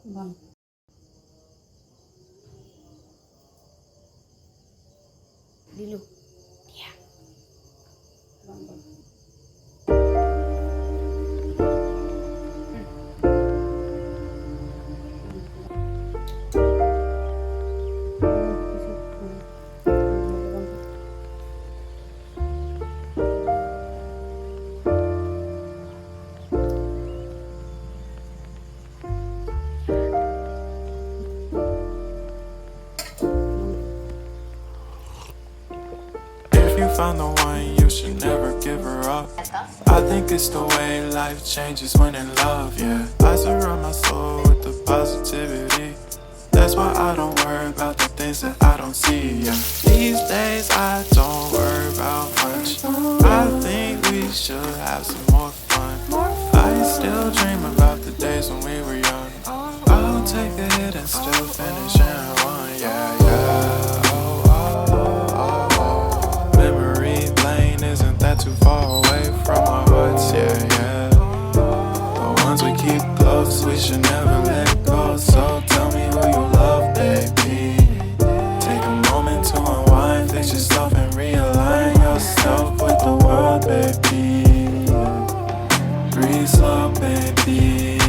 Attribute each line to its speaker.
Speaker 1: Vâng. Đi luôn. Yeah. Vâng vâng.
Speaker 2: If you found the one, you should never give her up. I think it's the way life changes when in love, yeah. I surround my soul with the positivity. That's why I don't worry about the things that I don't see, yeah. These days I don't worry about much. I think we should have some more fun. I still dream about the days when we were young. I'll take a hit and still finish in one, yeah, yeah. Memory lane, isn't that too far away from our hearts? Yeah, yeah. The ones we keep close, we should never let go. So tell me who you love, baby. Take a moment to unwind, fix yourself and realign yourself with the world, baby. Breathe slow, baby.